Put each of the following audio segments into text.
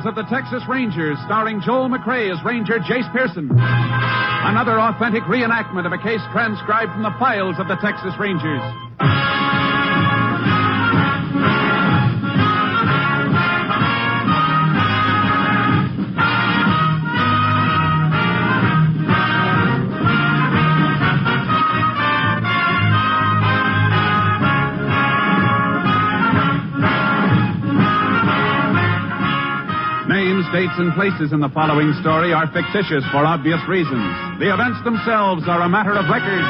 Files of the Texas Rangers, starring Joel McRae as Ranger Jace Pearson. Another authentic reenactment of a case transcribed from the files of the Texas Rangers. Names, dates, and places in the following story are fictitious for obvious reasons. The events themselves are a matter of record.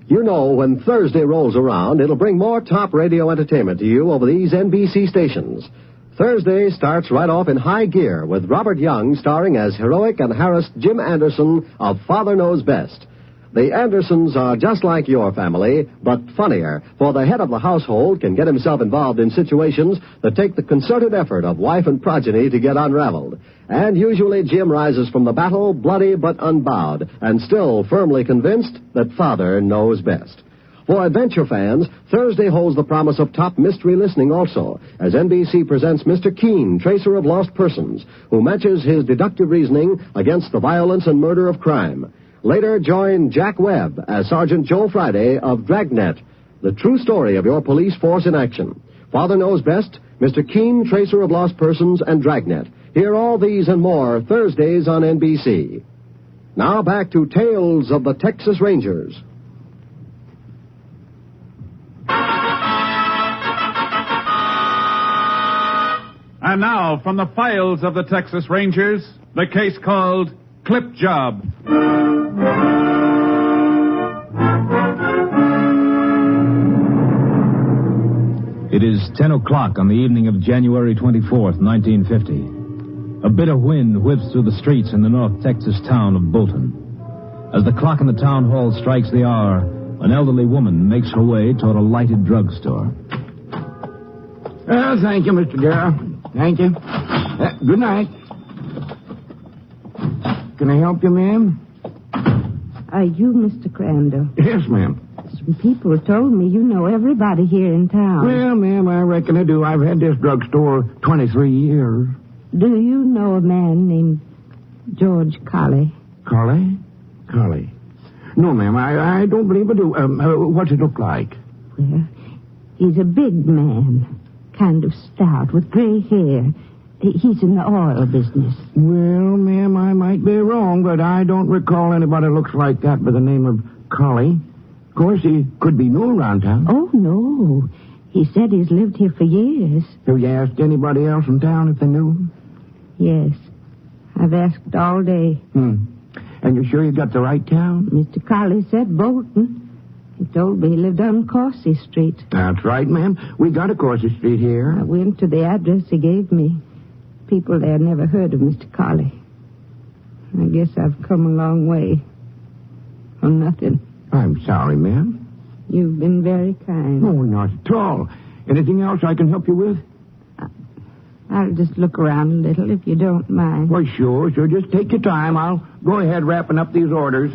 You know, when Thursday rolls around, it'll bring more top radio entertainment to you over these NBC stations. Thursday starts right off in high gear with Robert Young starring as heroic and harassed Jim Anderson of Father Knows Best. The Andersons are just like your family, but funnier, for the head of the household can get himself involved in situations that take the concerted effort of wife and progeny to get unraveled. And usually Jim rises from the battle bloody but unbowed, and still firmly convinced that Father knows best. For adventure fans, Thursday holds the promise of top mystery listening also, as NBC presents Mr. Keen, tracer of lost persons, who matches his deductive reasoning against the violence and murder of crime. Later, join Jack Webb as Sergeant Joe Friday of Dragnet, the true story of your police force in action. Father Knows Best, Mr. Keen, Tracer of Lost Persons, and Dragnet. Hear all these and more Thursdays on NBC. Now back to Tales of the Texas Rangers. And now, from the files of the Texas Rangers, the case called Clip Job. It is 10 o'clock on the evening of January 24th, 1950. A bitter wind whips through the streets in the North Texas town of Bolton. As the clock in the town hall strikes the hour, an elderly woman makes her way toward a lighted drugstore. Thank you, Mr. Darrow. Thank you. Good night. Can I help you, ma'am? Are you Mr. Crandall? Yes, ma'am. Some people told me you know everybody here in town. Well, ma'am, I reckon I do. I've had this drugstore 23 years. Do you know a man named George Colley? Colley? Colley. No, ma'am, I don't believe I do. What's it look like? Well, he's a big man, kind of stout, with gray hair. He's in the oil business. Well, ma'am, I might be wrong, but I don't recall anybody looks like that by the name of Colley. Of course, he could be new around town. Oh, no. He said he's lived here for years. Have you asked anybody else in town if they knew him? Yes. I've asked all day. And you're sure you got the right town? Mr. Colley said Bolton. He told me he lived on Coursey Street. That's right, ma'am. We got a Coursey Street here. I went to the address he gave me. People there never heard of Mr. Colley. I guess I've come a long way. For nothing. I'm sorry, ma'am. You've been very kind. Oh, not at all. Anything else I can help you with? I'll just look around a little, if you don't mind. Well, sure. Just take your time. I'll go ahead wrapping up these orders.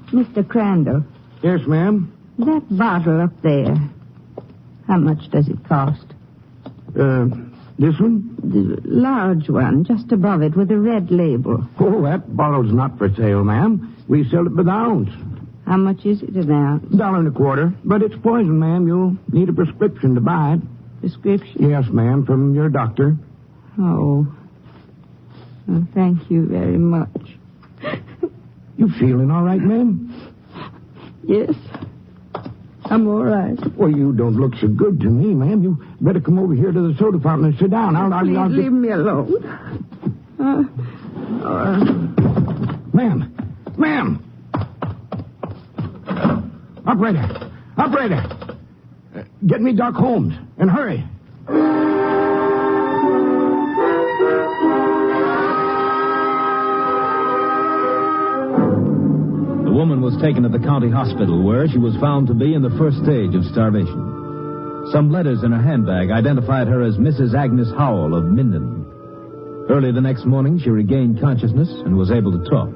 Mr. Crandall. Yes, ma'am? That bottle up there, how much does it cost? This one? The large one, just above it, with a red label. Oh, that bottle's not for sale, ma'am. We sell it by the ounce. How much is it an ounce? $1.25. But it's poison, ma'am. You'll need a prescription to buy it. Prescription? Yes, ma'am, from your doctor. Oh. Well, thank you very much. You feeling all right, ma'am? Yes. I'm all right. Well, you don't look so good to me, ma'am. You better come over here to the soda fountain and sit down. Please leave me alone. Ma'am. Operator. Get me Doc Holmes, and hurry. The woman was taken to the county hospital, where she was found to be in the first stage of starvation. Some letters in her handbag identified her as Mrs. Agnes Howell of Minden. Early the next morning, she regained consciousness and was able to talk.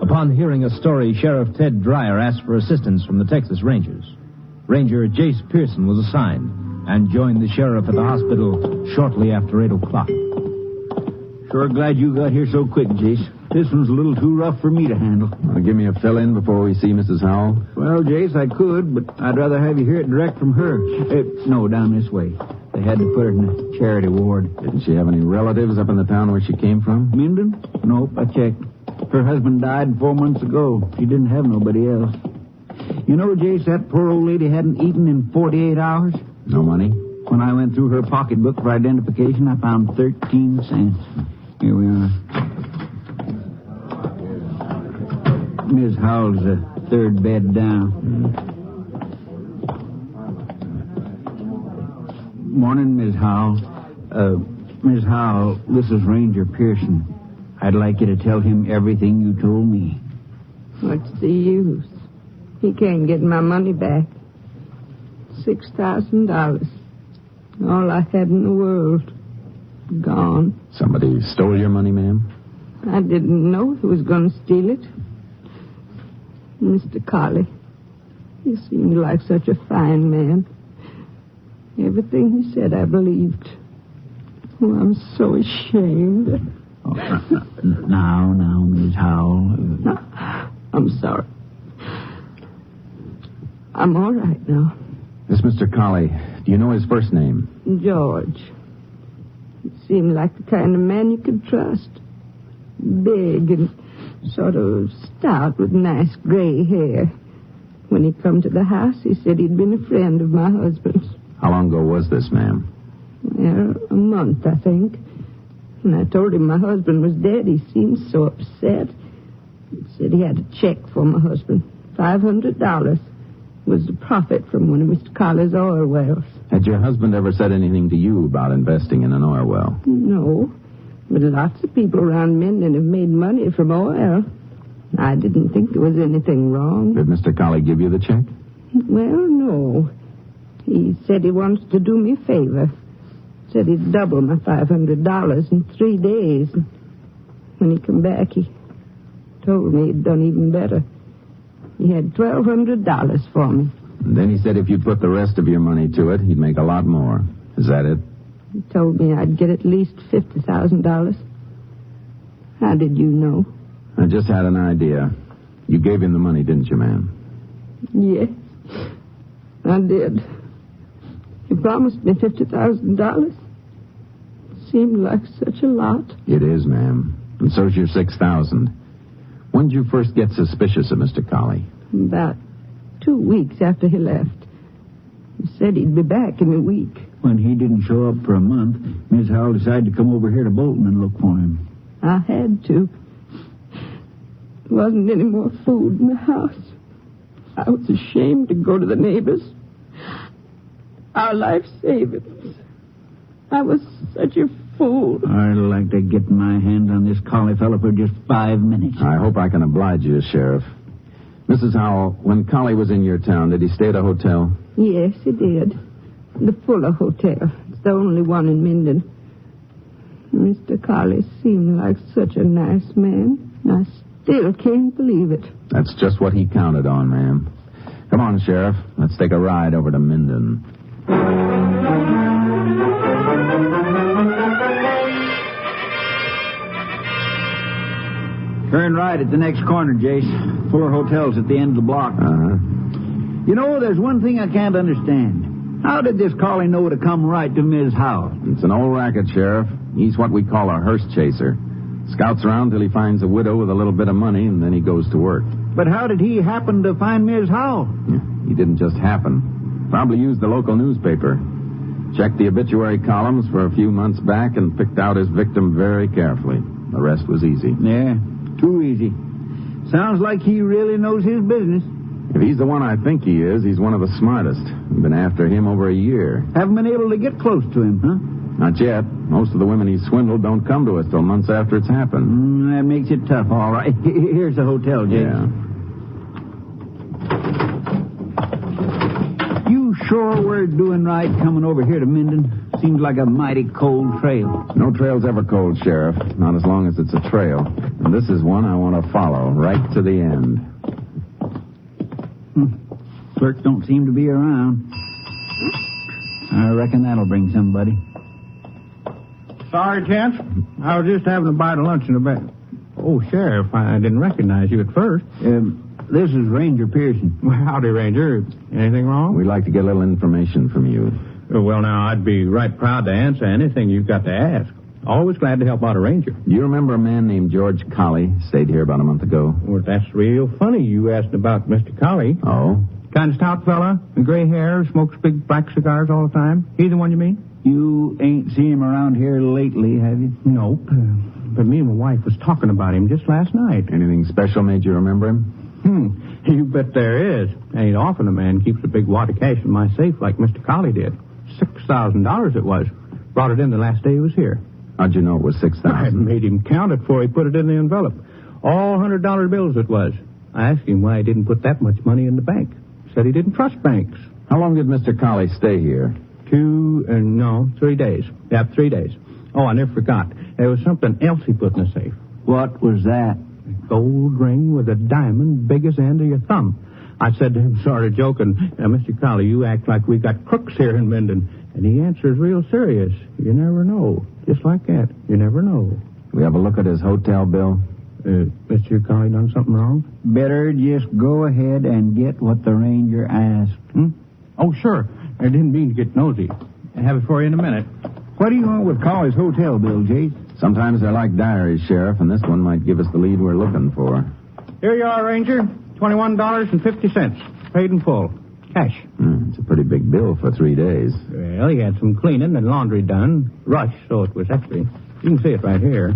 Upon hearing a story, Sheriff Ted Dreyer asked for assistance from the Texas Rangers. Ranger Jace Pearson was assigned and joined the sheriff at the hospital shortly after 8 o'clock. Sure glad you got here so quick, Jace. This one's a little too rough for me to handle. Give me a fill-in before we see Mrs. Howell. Well, Jace, I could, but I'd rather have you hear it direct from her. No, down this way. They had to put her in the charity ward. Didn't she have any relatives up in the town where she came from? Minden? Nope, I checked. Her husband died 4 months ago. She didn't have nobody else. You know, Jace, that poor old lady hadn't eaten in 48 hours. No money? When I went through her pocketbook for identification, I found 13 cents. Here we are. Ms. Howell's the third bed down. Morning, Ms. Howell. Ms. Howell, this is Ranger Pearson. I'd like you to tell him everything you told me. What's the use? He can't get my money back. $6,000. All I had in the world. Gone. Somebody stole your money, ma'am? I didn't know he was going to steal it. Mr. Colley. He seemed like such a fine man. Everything he said I believed. Oh, I'm so ashamed. Oh, now, Ms. Howell. I'm sorry. I'm all right now. This Mr. Colley, do you know his first name? George. He seemed like the kind of man you could trust. Big and sort of stout with nice gray hair. When he come to the house, he said he'd been a friend of my husband's. How long ago was this, ma'am? Well, a month, I think. When I told him my husband was dead, he seemed so upset. He said he had a check for my husband. $500 was the profit from one of Mr. Colley's oil wells. Had your husband ever said anything to you about investing in an oil well? No, but lots of people around Minden have made money from oil. I didn't think there was anything wrong. Did Mr. Colley give you the check? Well, no. He said he wants to do me a favor. Said he'd double my $500 in 3 days. When he come back, he told me he'd done even better. He had $1,200 for me. And then he said if you'd put the rest of your money to it, he'd make a lot more. Is that it? He told me I'd get at least $50,000. How did you know? I just had an idea. You gave him the money, didn't you, ma'am? Yes, I did. He promised me $50,000. Seemed like such a lot. It is, ma'am. And so's your $6,000. When did you first get suspicious of Mr. Colley? About 2 weeks after he left. He said he'd be back in a week. When he didn't show up for a month, Ms. Howell decided to come over here to Bolton and look for him. I had to. There wasn't any more food in the house. I was ashamed to go to the neighbors. Our life savings. I was such a fool. I'd like to get my hands on this Colley fellow for just 5 minutes. I hope I can oblige you, Sheriff. Mrs. Howell, when Colley was in your town, did he stay at a hotel? Yes, he did. The Fuller Hotel. It's the only one in Minden. Mr. Colley seemed like such a nice man. I still can't believe it. That's just what he counted on, ma'am. Come on, Sheriff. Let's take a ride over to Minden. Turn right at the next corner, Jace. Fuller Hotel's at the end of the block. Uh-huh. You know, there's one thing I can't understand. How did this Colley know to come right to Ms. Howell? It's an old racket, Sheriff. He's what we call a hearse chaser. Scouts around till he finds a widow with a little bit of money, and then he goes to work. But how did he happen to find Ms. Howell? He didn't just happen. Probably used the local newspaper. Checked the obituary columns for a few months back and picked out his victim very carefully. The rest was easy. Yeah, too easy. Sounds like he really knows his business. If he's the one I think he is, he's one of the smartest. We've been after him over a year. Haven't been able to get close to him, huh? Not yet. Most of the women he's swindled don't come to us till months after it's happened. That makes it tough, all right. Here's the hotel, James. Yeah. You sure we're doing right coming over here to Minden? Seems like a mighty cold trail. No trail's ever cold, Sheriff. Not as long as it's a trail. And this is one I want to follow right to the end. Clerks don't seem to be around. I reckon that'll bring somebody. Sorry, gents. I was just having a bite of lunch in the back. Oh, Sheriff, I didn't recognize you at first. This is Ranger Pearson. Well, howdy, Ranger. Anything wrong? We'd like to get a little information from you. Well, now, I'd be right proud to answer anything you've got to ask. Always glad to help out a ranger. Do you remember a man named George Colley? Stayed here about a month ago. Well, that's real funny you asked about Mr. Colley. Oh? Kind of stout fella, with gray hair, smokes big black cigars all the time. He the one you mean? You ain't seen him around here lately, have you? Nope. But me and my wife was talking about him just last night. Anything special made you remember him? You bet there is. Ain't often a man keeps a big wad of cash in my safe like Mr. Colley did. $6,000 it was. Brought it in the last day he was here. How'd you know it was $6,000? I made him count it before he put it in the envelope. All $100 bills it was. I asked him why he didn't put that much money in the bank. Said he didn't trust banks. How long did Mr. Colley stay here? 3 days. Yeah, 3 days. Oh, I never forgot. There was something else he put in the safe. What was that? A gold ring with a diamond big as the end of your thumb. I said to him, sort of joking, Mr. Colley, you act like we got crooks here in Minden. And he answers real serious. You never know. Just like that. You never know. We have a look at his hotel bill? Mr. Colley done something wrong? Better just go ahead and get what the ranger asked. Oh, sure. I didn't mean to get nosy. I'll have it for you in a minute. What do you want with Colley's hotel bill, Jace? Sometimes they're like diaries, Sheriff, and this one might give us the lead we're looking for. Here you are, Ranger. $21.50. Paid in full. Cash. It's a pretty big bill for 3 days. Well, he had some cleaning and laundry done. Rush, so it was extra. You can see it right here.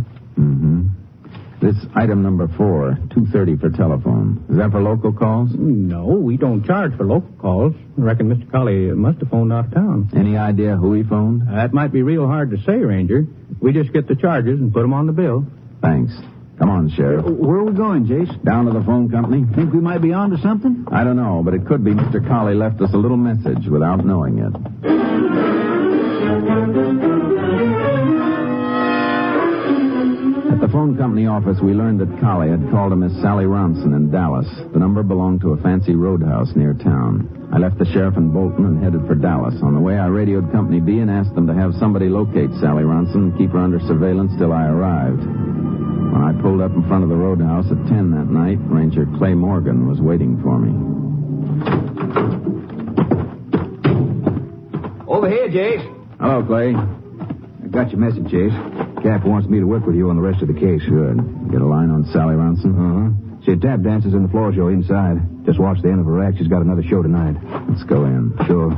This item number 4, $2.30 for telephone. Is that for local calls? No, we don't charge for local calls. I reckon Mr. Colley must have phoned out of town. Any idea who he phoned? That might be real hard to say, Ranger. We just get the charges and put them on the bill. Thanks. Come on, Sheriff. Where are we going, Jace? Down to the phone company. Think we might be on to something? I don't know, but it could be Mr. Colley left us a little message without knowing it. At the phone company office, we learned that Colley had called a Miss Sally Ronson in Dallas. The number belonged to a fancy roadhouse near town. I left the sheriff in Bolton and headed for Dallas. On the way, I radioed Company B and asked them to have somebody locate Sally Ronson and keep her under surveillance till I arrived. When I pulled up in front of the roadhouse at 10 that night, Ranger Clay Morgan was waiting for me. Over here, Jace. Hello, Clay. I got your message, Jace. Cap wants me to work with you on the rest of the case. Good. Get a line on Sally Ronson? She tap dances in the floor show inside. Just watch the end of her act. She's got another show tonight. Let's go in. Sure.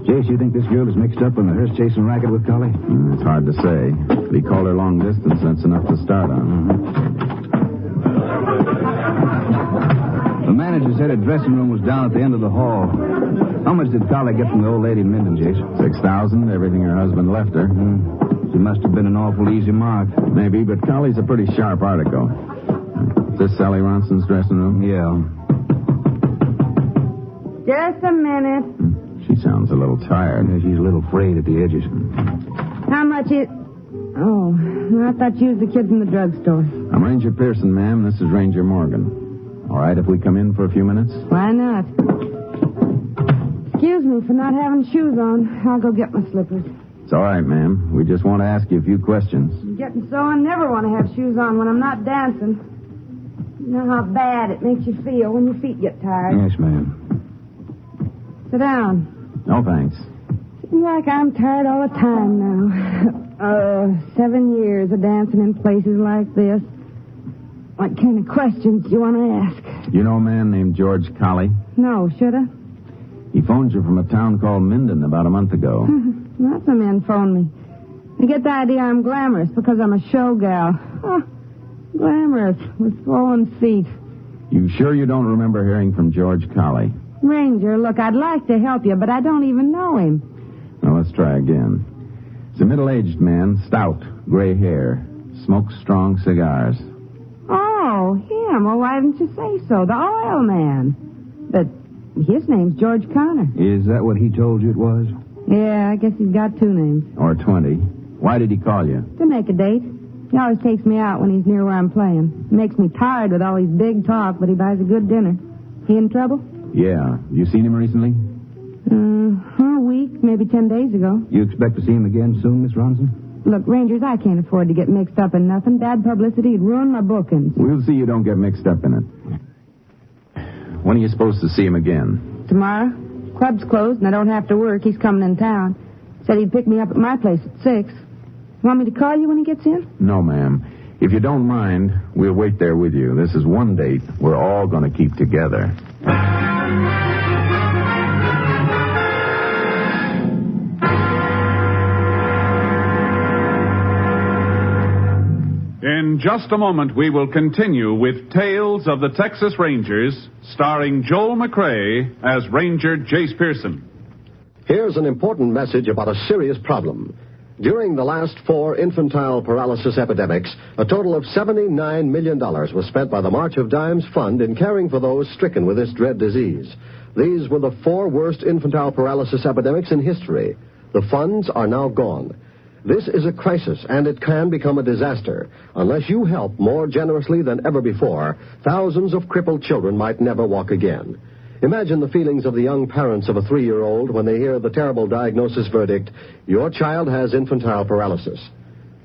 Jace, you think this girl is mixed up in the hearse-chasing racket with Colley? It's hard to say. If he called her long distance, that's enough to start on. The manager said her dressing room was down at the end of the hall. How much did Colley get from the old lady in Minden, Jace? $6,000, everything her husband left her. She must have been an awful easy mark. Maybe, but Colley's a pretty sharp article. Is this Sally Ronson's dressing room? Yeah. Just a minute. She sounds a little tired. Yeah, she's a little frayed at the edges. How much is... Oh, I thought you was the kid in the drugstore. I'm Ranger Pearson, ma'am. This is Ranger Morgan. All right if we come in for a few minutes? Why not? Excuse me for not having shoes on. I'll go get my slippers. It's all right, ma'am. We just want to ask you a few questions. I'm getting so I never want to have shoes on when I'm not dancing. You know how bad it makes you feel when your feet get tired. Yes, ma'am. Sit down. No, thanks. Seems like I'm tired all the time now. 7 years of dancing in places like this. What kind of questions do you want to ask? You know a man named George Colley? No, should I? He phoned you from a town called Minden about a month ago. Lots of men phone me. They get the idea I'm glamorous because I'm a show gal. Oh, glamorous with swollen feet. You sure you don't remember hearing from George Colley? Ranger, look, I'd like to help you, but I don't even know him. Now, let's try again. He's a middle-aged man, stout, gray hair, smokes strong cigars. Oh, him. Well, why didn't you say so? The oil man. But his name's George Connor. Is that what he told you it was? Yeah, I guess he's got 2 names. Or 20. Why did he call you? To make a date. He always takes me out when he's near where I'm playing. He makes me tired with all his big talk, but he buys a good dinner. He in trouble? Yeah. You seen him recently? A week, maybe 10 days ago. You expect to see him again soon, Miss Ronson? Look, Rangers, I can't afford to get mixed up in nothing. Bad publicity would ruin my bookings. We'll see you don't get mixed up in it. When are you supposed to see him again? Tomorrow. Club's closed and I don't have to work. He's coming in town. Said he'd pick me up at my place at 6. Want me to call you when he gets in? No, ma'am. If you don't mind, we'll wait there with you. This is one date we're all going to keep together. In just a moment, we will continue with Tales of the Texas Rangers, starring Joel McCrea as Ranger Jace Pearson. Here's an important message about a serious problem. During the last 4 infantile paralysis epidemics, a total of $79 million was spent by the March of Dimes Fund in caring for those stricken with this dread disease. These were the 4 worst infantile paralysis epidemics in history. The funds are now gone. This is a crisis, and it can become a disaster. Unless you help more generously than ever before, thousands of crippled children might never walk again. Imagine the feelings of the young parents of a 3-year-old when they hear the terrible diagnosis verdict, your child has infantile paralysis.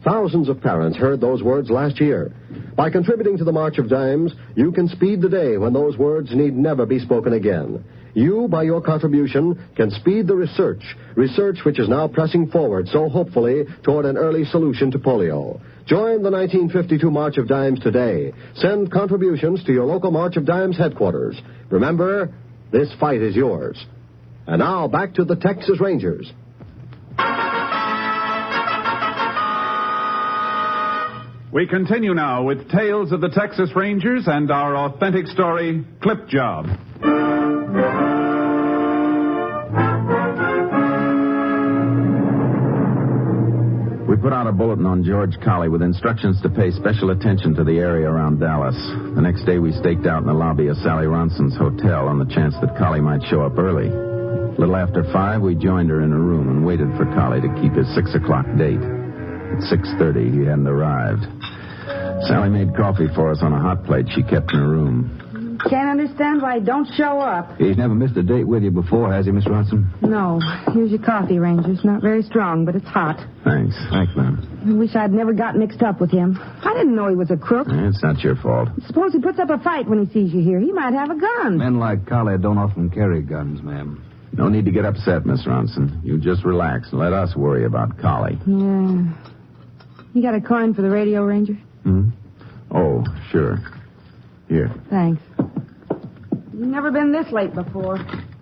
Thousands of parents heard those words last year. By contributing to the March of Dimes, you can speed the day when those words need never be spoken again. You, by your contribution, can speed the research which is now pressing forward so hopefully toward an early solution to polio. Join the 1952 March of Dimes today. Send contributions to your local March of Dimes headquarters. Remember, this fight is yours. And now, back to the Texas Rangers. We continue now with Tales of the Texas Rangers and our authentic story, Clip Job. We put out a bulletin on George Colley with instructions to pay special attention to the area around Dallas. The next day we staked out in the lobby of Sally Ronson's hotel on the chance that Colley might show up early. A little after 5, we joined her in her room and waited for Colley to keep his 6 o'clock date. At 6:30, he hadn't arrived. Sally made coffee for us on a hot plate she kept in her room. Can't understand why he don't show up. He's never missed a date with you before, has he, Miss Ronson? No. Here's your coffee, Rangers. Not very strong, but it's hot. Thanks, ma'am. I wish I'd never got mixed up with him. I didn't know he was a crook. It's not your fault. Suppose he puts up a fight when he sees you here. He might have a gun. Men like Colley don't often carry guns, ma'am. No need to get upset, Miss Ronson. You just relax and let us worry about Colley. Yeah. You got a coin for the radio, Ranger? Oh, sure. Here. Thanks. You've never been this late before.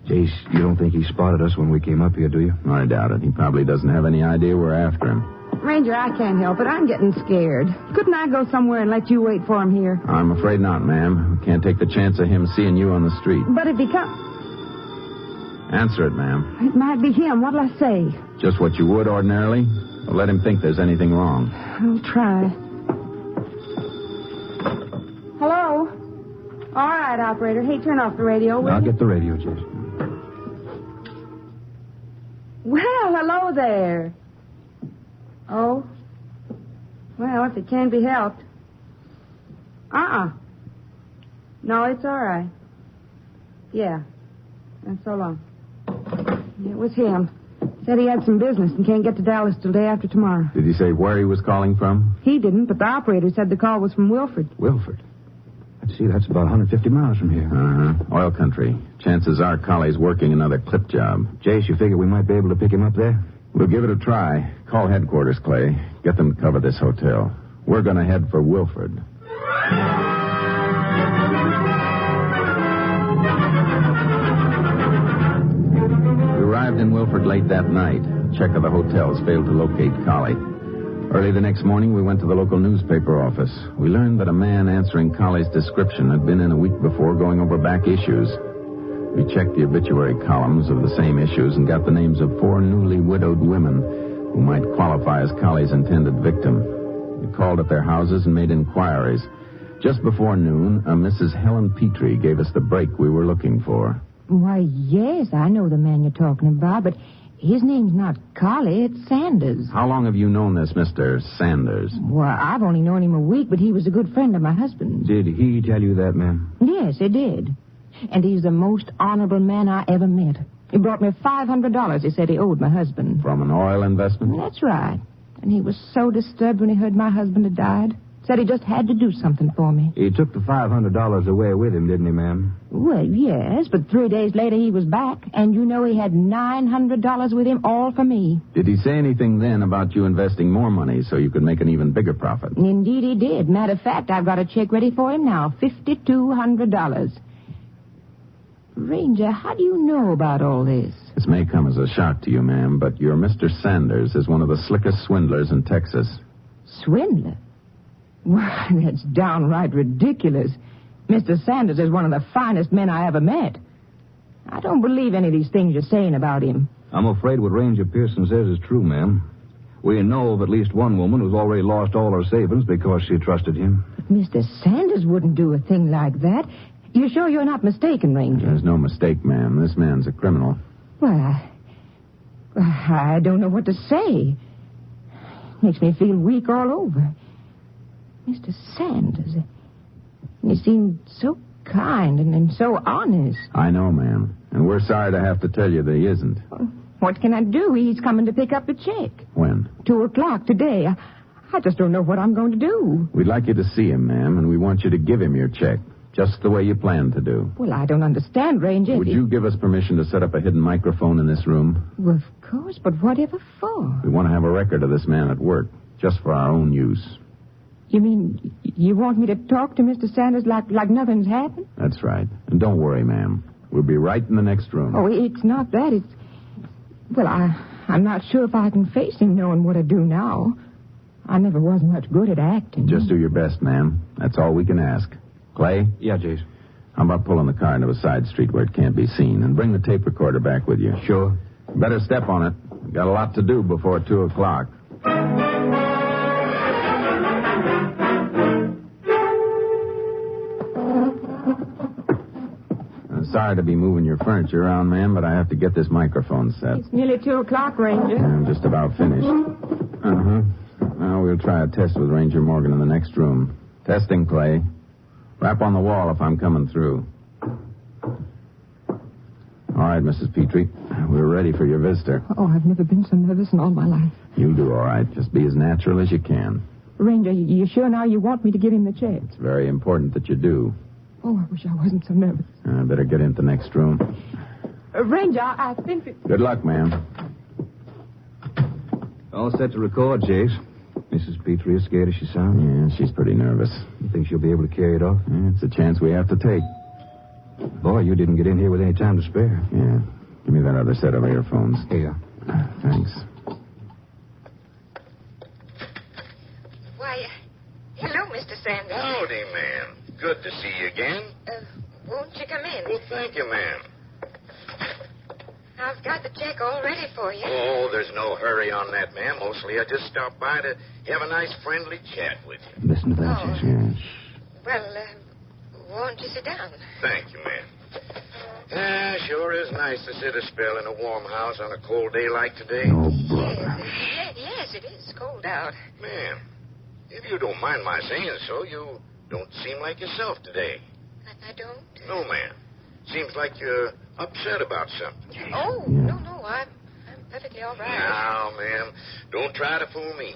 Jace, you don't think he spotted us when we came up here, do you? I doubt it. He probably doesn't have any idea we're after him. Ranger, I can't help it. I'm getting scared. Couldn't I go somewhere and let you wait for him here? I'm afraid not, ma'am. We can't take the chance of him seeing you on the street. But if he comes... Answer it, ma'am. It might be him. What'll I say? Just what you would ordinarily. Don't let him think there's anything wrong. I'll try. Hello? All right, operator. Hey, turn off the radio, will I'll you? get the radio, Jace. Well, hello there. Oh? Well, if it can be helped. No, it's all right. Yeah. And so long. It was him. Said he had some business and can't get to Dallas till day after tomorrow. Did he say where he was calling from? He didn't, but the operator said the call was from Wilford. Wilford? Let's see, that's about 150 miles from here. Oil country. Chances are Colley's working another clip job. Jace, you figure we might be able to pick him up there? We'll give it a try. Call headquarters, Clay. Get them to cover this hotel. We're going to head for Wilford. We arrived in Wilford late that night. A check of the hotels failed to locate Colley. Early the next morning, we went to the local newspaper office. We learned that a man answering Colley's description had been in a week before going over back issues. We checked the obituary columns of the same issues and got the names of 4 newly widowed women who might qualify as Colley's intended victim. We called at their houses and made inquiries. Just before noon, a Mrs. Helen Petrie gave us the break we were looking for. Why, yes, I know the man you're talking about, but his name's not Colley, it's Sanders. How long have you known this Mr. Sanders? Well, I've only known him a week, but he was a good friend of my husband's. Did he tell you that, ma'am? Yes, he did. And he's the most honorable man I ever met. He brought me $500 he said he owed my husband. From an oil investment? That's right. And he was so disturbed when he heard my husband had died. Said he just had to do something for me. He took the $500 away with him, didn't he, ma'am? Well, yes, but 3 days later he was back. And you know he had $900 with him, all for me. Did he say anything then about you investing more money so you could make an even bigger profit? Indeed he did. Matter of fact, I've got a check ready for him now. $5,200. Ranger, how do you know about all this? This may come as a shock to you, ma'am, but your Mr. Sanders is one of the slickest swindlers in Texas. Swindler? Why, that's downright ridiculous. Mr. Sanders is one of the finest men I ever met. I don't believe any of these things you're saying about him. I'm afraid what Ranger Pearson says is true, ma'am. We know of at least one woman who's already lost all her savings because she trusted him. But Mr. Sanders wouldn't do a thing like that. You sure you're not mistaken, Ranger? There's no mistake, ma'am. This man's a criminal. Well, I don't know what to say. Makes me feel weak all over. Mr. Sanders, he seemed so kind and so honest. I know, ma'am. And we're sorry to have to tell you that he isn't. What can I do? He's coming to pick up the check. When? 2:00 today. I just don't know what I'm going to do. We'd like you to see him, ma'am, and we want you to give him your check. Just the way you planned to do. Well, I don't understand, Ranger. Would you give us permission to set up a hidden microphone in this room? Well, of course, but whatever for? We want to have a record of this man at work, just for our own use. You mean you want me to talk to Mr. Sanders like nothing's happened? That's right. And don't worry, ma'am. We'll be right in the next room. Oh, it's not that. It's... Well, I'm not sure if I can face him knowing what I do now. I never was much good at acting. Just do your best, ma'am. That's all we can ask. Clay? Yeah, Jace. How about pulling the car into a side street where it can't be seen? And bring the tape recorder back with you. Sure. Better step on it. We've got a lot to do before 2:00. Sorry to be moving your furniture around, ma'am, but I have to get this microphone set. It's nearly 2:00, Ranger. I'm just about finished. Uh-huh. Now we'll try a test with Ranger Morgan in the next room. Testing, Clay. Rap on the wall if I'm coming through. All right, Mrs. Petrie. We're ready for your visitor. Oh, I've never been so nervous in all my life. You'll do all right. Just be as natural as you can. Ranger, you sure now you want me to give him the check? It's very important that you do. Oh, I wish I wasn't so nervous. I better get into the next room. Ranger, I think that... Good luck, ma'am. All set to record, Jace. Mrs. Petrie is scared as she sounds. Yeah, she's pretty nervous. You think she'll be able to carry it off? Yeah, it's a chance we have to take. Boy, you didn't get in here with any time to spare. Yeah. Give me that other set of earphones. Here. Thanks. Why, hello, Mr. Sanders. Howdy, ma'am. Good to see you again. Won't you come in? Well, thank you, ma'am. I've got the check all ready for you. Oh, there's no hurry on that, ma'am. Mostly I just stopped by to have a nice friendly chat with you. Listen to that, Oh. Jace. Yes. Well, won't you sit down? Thank you, ma'am. Sure is nice to sit a spell in a warm house on a cold day like today. Oh, brother. Yes, it is cold out. Ma'am, if you don't mind my saying so, you don't seem like yourself today. I don't? No, ma'am. Seems like you're upset about something. Oh, no, I'm perfectly all right. Now, ma'am, don't try to fool me.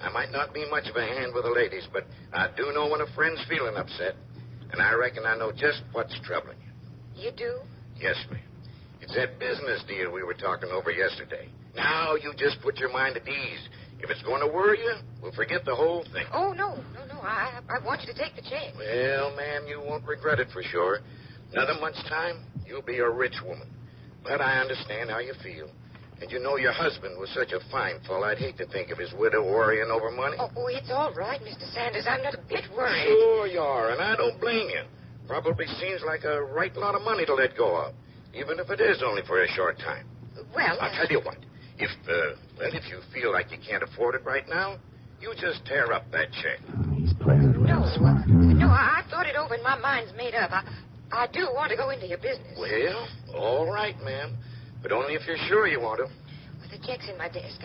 I might not be much of a hand with the ladies, but I do know when a friend's feeling upset, and I reckon I know just what's troubling you. You do? Yes, ma'am. It's that business deal we were talking over yesterday. Now you just put your mind at ease. If it's going to worry you, we'll forget the whole thing. Oh, no. I want you to take the check. Well, ma'am, you won't regret it for sure. Another month's time, you'll be a rich woman. But I understand how you feel. And you know your husband was such a fine fellow, I'd hate to think of his widow worrying over money. Oh, it's all right, Mr. Sanders. I'm not a bit worried. Sure you are, and I don't blame you. Probably seems like a right lot of money to let go of, even if it is only for a short time. Well, I'll tell you what. If you feel like you can't afford it right now, you just tear up that check. He's playing it real smart. No, I've thought it over and my mind's made up. I do want to go into your business. Well, all right, ma'am. But only if you're sure you want to. Well, the check's in my desk.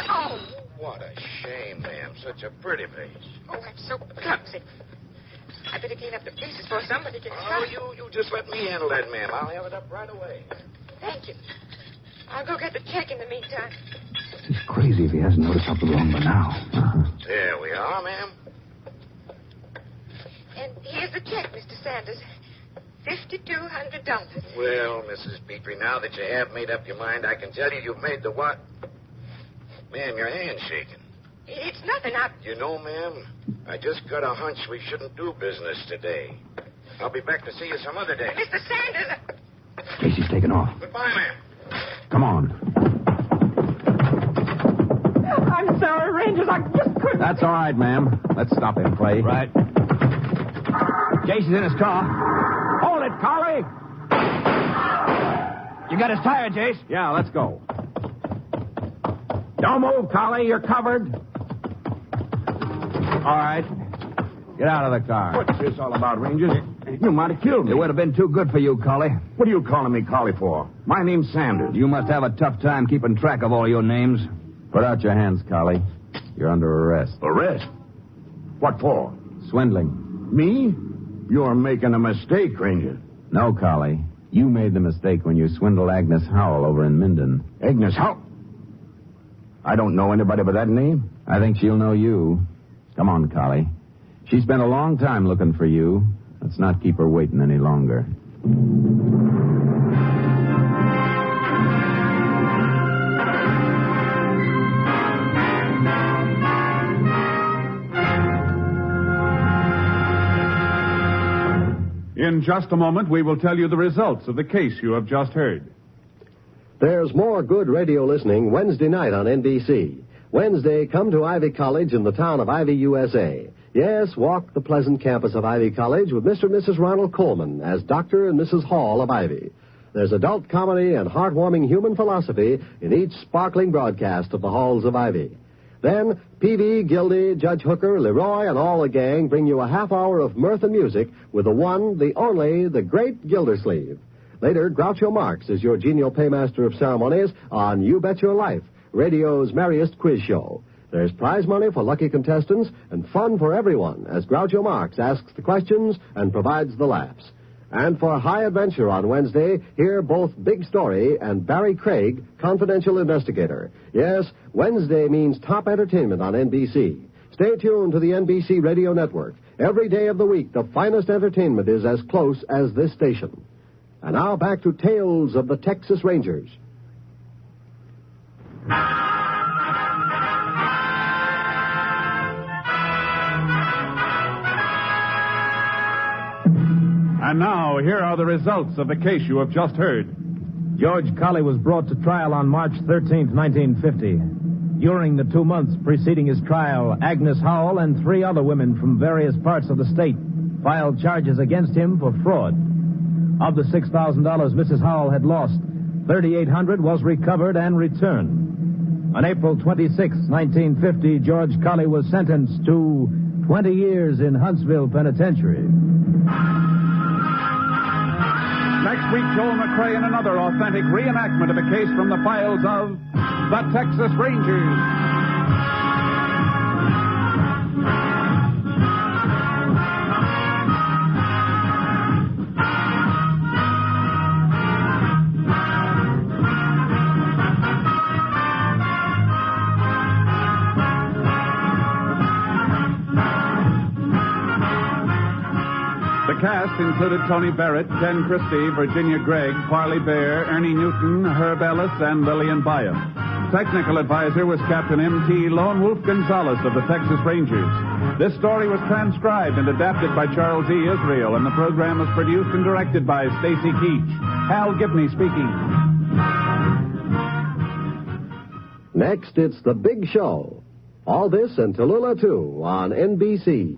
Oh, What a shame, ma'am. Such a pretty face. I'm so clumsy. I better clean up the pieces before somebody gets Oh, shot. you just let me handle that, ma'am. I'll have it up right away. Thank you. I'll go get the check in the meantime. He's crazy if he hasn't noticed something wrong by now. There we are, ma'am. And here's the check, Mr. Sanders. $5,200. Well, Mrs. Petrie, now that you have made up your mind, I can tell you you've made the what? Ma'am, your hand's shaking. It's nothing. You know, ma'am, I just got a hunch we shouldn't do business today. I'll be back to see you some other day. Mr. Sanders! Casey's taken off. Goodbye, ma'am. Come on. I'm sorry, Rangers. I just couldn't. That's all right, ma'am. Let's stop him, Clay. Right. Jason's in his car. Hold it, Carly. You got his tire, Jace? Yeah, let's go. Don't move, Carly. You're covered. All right. Get out of the car. What's this all about, Rangers? You might have killed me. It would have been too good for you, Collie. What are you calling me Collie for? My name's Sanders. You must have a tough time keeping track of all your names. Put out your hands, Collie. You're under arrest. Arrest? What for? Swindling. Me? You're making a mistake, Ranger. No, Collie. You made the mistake when you swindled Agnes Howell over in Minden. Agnes Howell? I don't know anybody by that name. I think she'll know you. Come on, Collie. She spent a long time looking for you. Let's not keep her waiting any longer. In just a moment, we will tell you the results of the case you have just heard. There's more good radio listening Wednesday night on NBC. Wednesday, come to Ivy College in the town of Ivy, USA. Yes, walk the pleasant campus of Ivy College with Mr. and Mrs. Ronald Coleman as Dr. and Mrs. Hall of Ivy. There's adult comedy and heartwarming human philosophy in each sparkling broadcast of the halls of Ivy. Then, Peavy, Gildy, Judge Hooker, Leroy, and all the gang bring you a half hour of mirth and music with the one, the only, the great Gildersleeve. Later, Groucho Marx is your genial paymaster of ceremonies on You Bet Your Life, radio's merriest quiz show. There's prize money for lucky contestants and fun for everyone as Groucho Marx asks the questions and provides the laughs. And for High Adventure on Wednesday, hear both Big Story and Barry Craig, confidential investigator. Yes, Wednesday means top entertainment on NBC. Stay tuned to the NBC Radio Network. Every day of the week, the finest entertainment is as close as this station. And now back to Tales of the Texas Rangers. And now, here are the results of the case you have just heard. George Colley was brought to trial on March 13th, 1950. During the 2 months preceding his trial, Agnes Howell and 3 other women from various parts of the state filed charges against him for fraud. Of the $6,000 Mrs. Howell had lost, $3,800 was recovered and returned. On April 26, 1950, George Colley was sentenced to 20 years in Huntsville Penitentiary. Next week, Joel McCrea in another authentic reenactment of a case from the files of the Texas Rangers. The cast included Tony Barrett, Ken Christie, Virginia Gregg, Parley Bear, Ernie Newton, Herb Ellis, and Lillian Byam. Technical advisor was Captain M.T. Lone Wolf Gonzalez of the Texas Rangers. This story was transcribed and adapted by Charles E. Israel, and the program was produced and directed by Stacy Keach. Hal Gibney speaking. Next, it's The Big Show. All this and Tallulah, too, on NBC.